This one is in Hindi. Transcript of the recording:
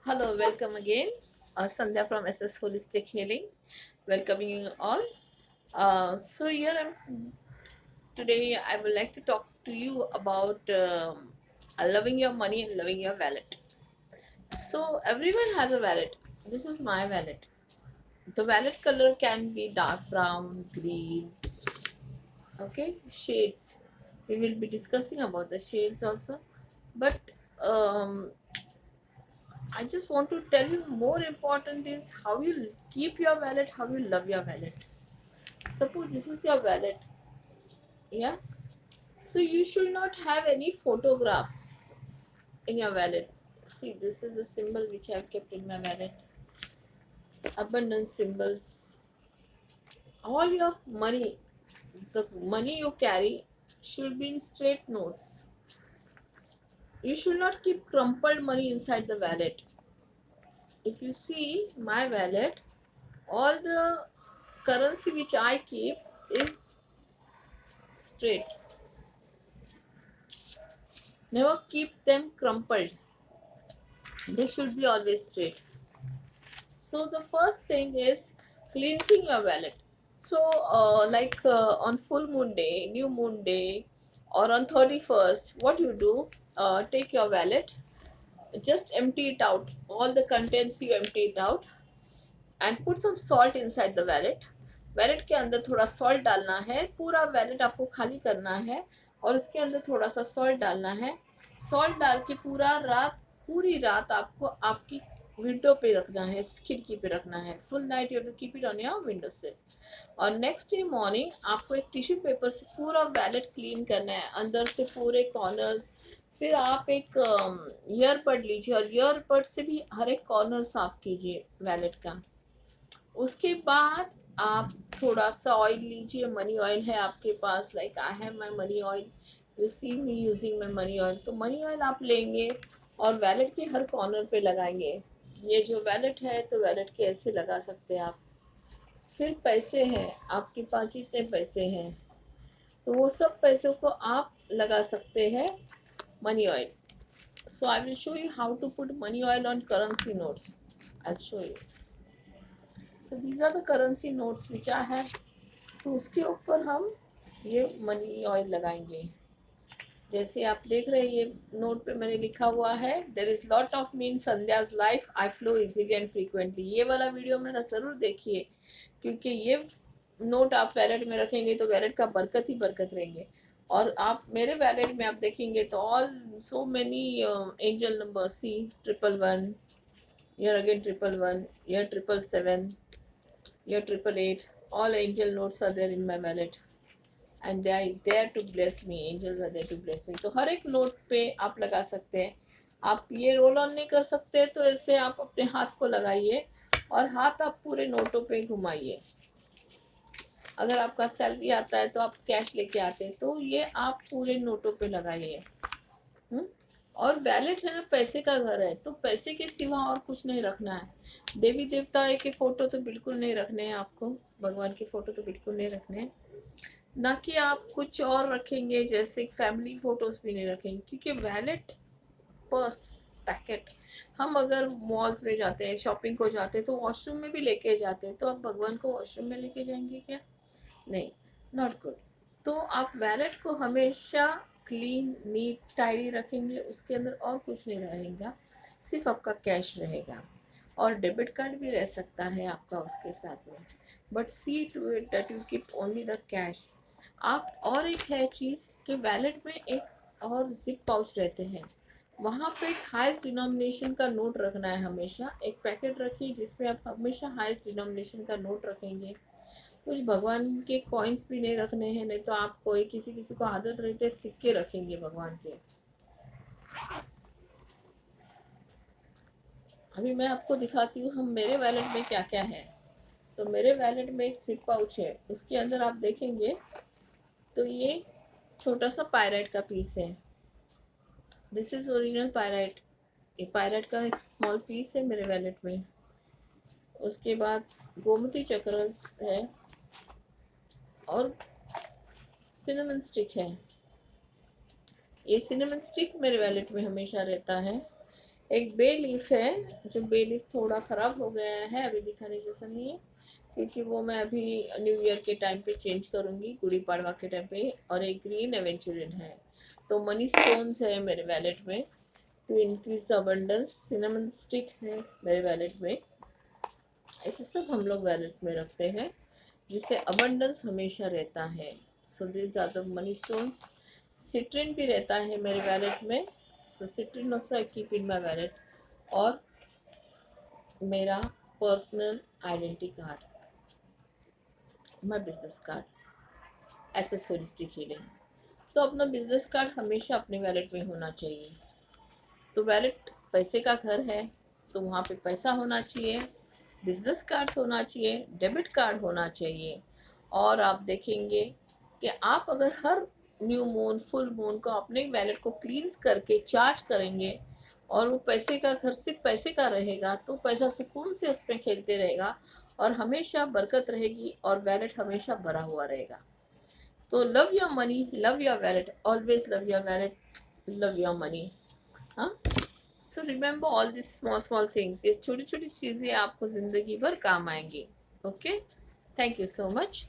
Hello, welcome again. Sandhya from SS Holistic Healing, welcoming you all. Here today. I would like to talk to you about loving your money and loving your wallet. So everyone has a wallet. This is my wallet. The wallet color can be dark brown, green. Okay, shades. We will be discussing about the shades also, but um, I just want to tell you more important is how you keep your wallet, how you love your wallet. Suppose this is your wallet, yeah. So you should not have any photographs in your wallet. See, this is a symbol which I have kept in my wallet. Abundance symbols. All your money, the money you carry, should be in straight notes. You should not keep crumpled money inside the wallet. If you see my wallet, all the currency which I keep is straight. Never keep them crumpled. They should be always straight. So the first thing is cleansing your wallet. So on full moon day, new moon day, or on 31st, what you do, take your wallet, just empty it out. All the contents you empty it out and put some salt inside the wallet. Wallet के अंदर थोड़ा सॉल्ट डालना है, पूरा वैलेट आपको खाली करना है और उसके अंदर थोड़ा सा सॉल्ट डालना है। सॉल्ट डाल के पूरी रात आपको आपकी विंडो पे रखना है, खिड़की पे रखना है। Full night you have to keep it on your window से। और नेक्स्ट डे मॉर्निंग आपको एक टिश्यू पेपर से पूरा वैलेट क्लीन करना है, अंदर से पूरे कॉर्नर्स। फिर आप एक ईयरबड लीजिए और ईयरबड से भी हर एक कॉर्नर साफ कीजिए वैलेट का। उसके बाद आप थोड़ा सा ऑयल लीजिए, मनी ऑयल है आपके पास, like I have my money oil, you see me using my money oil. तो मनी ऑयल आप लेंगे और वैलेट के हर कॉर्नर पे लगाएंगे। ये जो वैलेट है तो वैलेट के ऐसे लगा सकते हैं आप। फिर पैसे हैं आपके पास, जितने पैसे हैं तो वो सब पैसों को आप लगा सकते हैं money oil. So I will show you how to put money oil on currency notes. I show you. So these are the currency notes which I have. तो उसके ऊपर हम ये मनी ऑयल लगाएंगे। जैसे आप देख रहे हैं ये नोट पे मैंने लिखा हुआ है, there is lot of me in Sandhya's life, I flow easily and frequently. ये वाला वीडियो मेरा ज़रूर देखिए, क्योंकि ये नोट आप वैलेट में रखेंगे तो वैलेट का बरकत ही बरकत रहेंगे। और आप मेरे वैलेट में आप देखेंगे तो all so many angel number, see 111, here again 111, here 777, here 888, all angel notes are there in my wallet and they are there to bless me, angels are there to bless me। तो हर एक नोट पे आप लगा सकते हैं। आप ये रोल ऑन नहीं कर सकते तो ऐसे आप अपने हाथ को लगाइए और हाथ आप पूरे नोटों पे घुमाइए। अगर आपका सैलरी आता है तो आप कैश लेके आते हैं तो ये आप पूरे नोटों पे लगाइए। और वैलेट है ना, पैसे का घर है, तो पैसे के सिवा और कुछ नहीं रखना है। देवी देवता के फ़ोटो तो बिल्कुल नहीं रखने हैं आपको, भगवान के फ़ोटो तो बिल्कुल नहीं रखने हैं। ना कि आप कुछ और रखेंगे, जैसे फैमिली फ़ोटोज़ भी नहीं रखेंगे, क्योंकि वैलेट, पर्स, पैकेट हम अगर मॉल्स में जाते हैं, शॉपिंग को जाते हैं तो वॉशरूम में भी लेके जाते हैं, तो आप भगवान को वॉशरूम में लेके जाएंगे क्या? नहीं, नॉट गुड। तो आप वैलेट को हमेशा क्लीन, नीट, टाइडी रखेंगे, उसके अंदर और कुछ नहीं रहेगा, सिर्फ आपका कैश रहेगा। और डेबिट कार्ड भी रह सकता है आपका उसके साथ में, but see to it that you keep only the cash. आप और एक है चीज़ कि वैलेट में एक और जिप पाउच रहते हैं, वहाँ पे एक हाईएस्ट डिनोमिनेशन का नोट रखना है हमेशा। एक पैकेट रखिए जिसमें आप हमेशा हाईएस्ट डिनोमिनेशन का नोट रखेंगे। कुछ भगवान के कॉइन्स भी नहीं रखने हैं, नहीं तो आप कोई किसी किसी को आदत रहती है सिक्के रखेंगे भगवान के। अभी मैं आपको दिखाती हूँ हम मेरे वैलेट में क्या क्या है। तो मेरे वैलेट में एक जिप पाउच है, उसके अंदर आप देखेंगे तो ये छोटा सा पायराइट का पीस है। This is original pyrite. ये पायराइट का एक स्मॉल पीस है मेरे वैलेट में। उसके बाद गोमती चक्र है और सिनेमन स्टिक है। ये सिनेमन स्टिक मेरे वैलेट में हमेशा रहता है। एक बे लीफ है, जो बे लीफ थोड़ा ख़राब हो गया है, अभी दिखाने जैसा नहीं है, क्योंकि वो मैं अभी न्यू ईयर के टाइम पे चेंज करूँगी, गुड़ी पड़वा के टाइम पे। और एक ग्रीन एवेंचुरिन है। तो मनी स्टोन्स है मेरे वैलेट में to increase abundance. Cinnamon stick है मेरे वैलेट में। ऐसे सब हम लोग वैलेट्स में रखते हैं, जिससे अबंडेंस हमेशा रहता है। So this are the money stones. Citrine भी रहता है मेरे वैलेट में, तो citrine also I keep in my wallet. और मेरा personal identity card, my business card, accessories healing. तो अपना बिजनेस कार्ड हमेशा अपने वैलेट में होना चाहिए। तो वैलेट पैसे का घर है, तो वहाँ पे पैसा होना चाहिए, बिजनेस कार्ड्स होना चाहिए, डेबिट कार्ड होना चाहिए। और आप देखेंगे कि आप अगर हर न्यू मून फुल मून को अपने वैलेट को क्लींस करके चार्ज करेंगे, और वो पैसे का घर सिर्फ पैसे का रहेगा, तो पैसा सुकून से उसमें खेलते रहेगा और हमेशा बरकत रहेगी और वैलेट हमेशा भरा हुआ रहेगा। तो love your money, love your wallet, always love your wallet, love your money. हाँ, so remember all this small small things. ये छोटी छोटी चीज़ें आपको ज़िंदगी भर काम आएंगी। Okay, thank you so much.